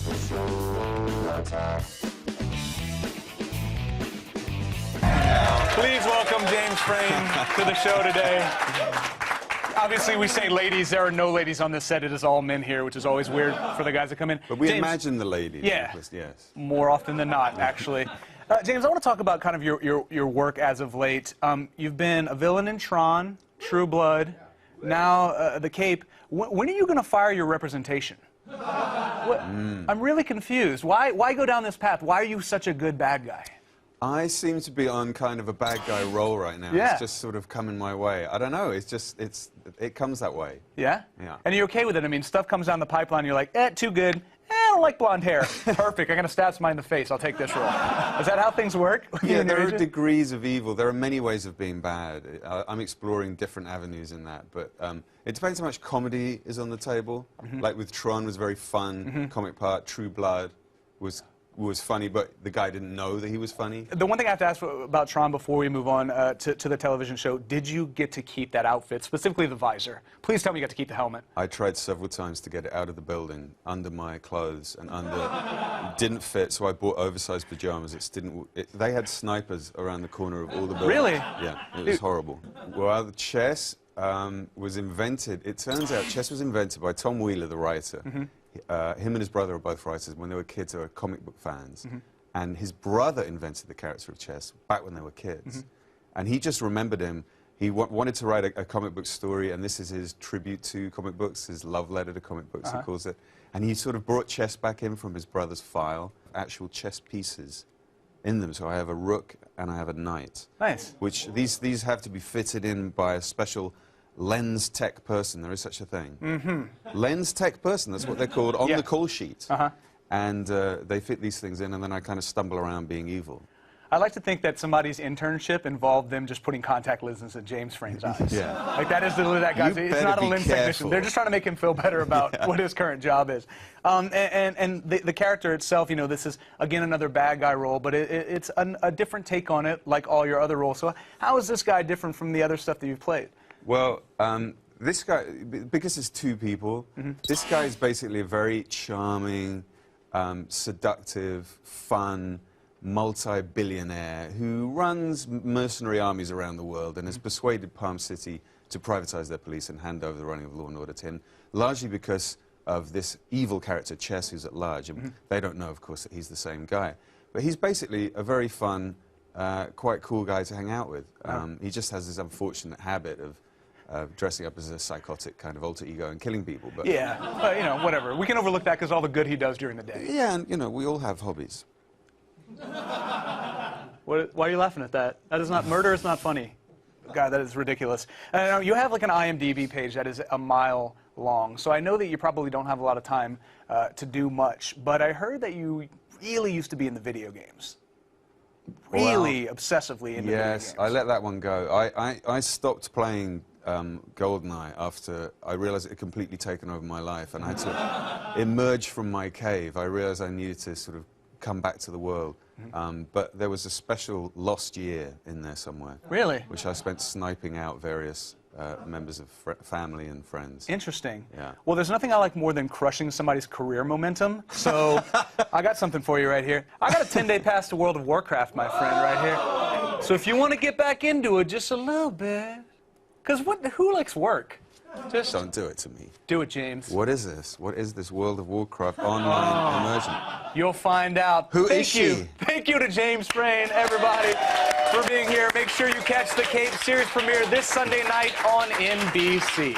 Please welcome James Frain to the show today. Obviously, we say ladies. There are no ladies on this set. It is all men here, which is always weird for the guys that come in. But we James, imagine the ladies. Yeah. Yes. More often than not, actually. James, I want to talk about kind of your work as of late. You've been a villain in Tron, True Blood, now The Cape. When are you going to fire your representation? I'm really confused. Why go down this path? Why are you such a good bad guy? I seem to be on kind of a bad guy roll right now. Yeah. It's just sort of coming my way. I don't know. It comes that way. Yeah? Yeah. And you're okay with it? I mean, stuff comes down the pipeline, you're like, too good. I don't like blonde hair. Perfect. I'm going to stab somebody in the face. I'll take this role. Is that how things work? Yeah, there are degrees of evil. There are many ways of being bad. I'm exploring different avenues in that. But it depends how much comedy is on the table. Like with Tron was very fun, comic part. True Blood was funny, but the guy didn't know that he was funny. The one thing I have to ask about Tron before we move on to the television show, did you get to keep that outfit, specifically the visor? Please tell me you got to keep the helmet. I tried several times to get it out of the building, under my clothes, and it didn't fit, so I bought oversized pajamas. They had snipers around the corner of all the buildings. Really? Yeah, it was horrible. Well, the chess was invented. It turns out chess was invented by Tom Wheeler, the writer. Him and his brother are both writers. When they were kids, they were comic book fans. And his brother invented the character of chess back when they were kids. And he just remembered him. He wanted to write a comic book story, and this is his tribute to comic books, his love letter to comic books, he calls it. And he sort of brought chess back in from his brother's file, actual chess pieces in them. So I have a rook and I have a knight. Nice. Which these have to be fitted in by a special lens tech person. There is such a thing. Lens tech person, that's what they're called on the call sheet. And they fit these things in, and then I kind of stumble around being evil. I like to think that somebody's internship involved them just putting contact lenses in James Frain's eyes. Yeah. Like that is literally that guy's. It's not a lens technician. They're just trying to make him feel better about what his current job is. And the character itself, you know, this is again another bad guy role, but it's a different take on it, like all your other roles. So how is this guy different from the other stuff that you've played? Well, this guy, because it's two people, this guy is basically a very charming, seductive, fun, multi-billionaire who runs mercenary armies around the world and has persuaded Palm City to privatize their police and hand over the running of law and order to him, largely because of this evil character, Chess, who's at large. And they don't know, of course, that he's the same guy. But he's basically a very fun, quite cool guy to hang out with. He just has this unfortunate habit of dressing up as a psychotic kind of alter ego and killing people. But yeah, but, you know, whatever. We can overlook that because all the good he does during the day. Yeah, and, you know, we all have hobbies. Why are you laughing at that? That is not, murder is not funny. God, that is ridiculous. You have like an IMDb page that is a mile long, so I know that you probably don't have a lot of time to do much, but I heard that you really used to be in the video games. Really obsessively into video games. Yes, I let that one go. I stopped playing GoldenEye after I realized it had completely taken over my life, and I had to emerge from my cave. I realized I needed to sort of come back to the world. But there was a special lost year in there somewhere. Really? Which I spent sniping out various members of family and friends. Interesting. Yeah. Well, there's nothing I like more than crushing somebody's career momentum, so I got something for you right here. I got a 10-day pass to World of Warcraft, my friend, right here. So if you want to get back into it just a little bit, because who likes work? Just don't do it to me. Do it, James. What is this? What is this World of Warcraft online immersion? You'll find out. Who is she? Thank you to James Frain, everybody, for being here. Make sure you catch the Cape series premiere this Sunday night on NBC.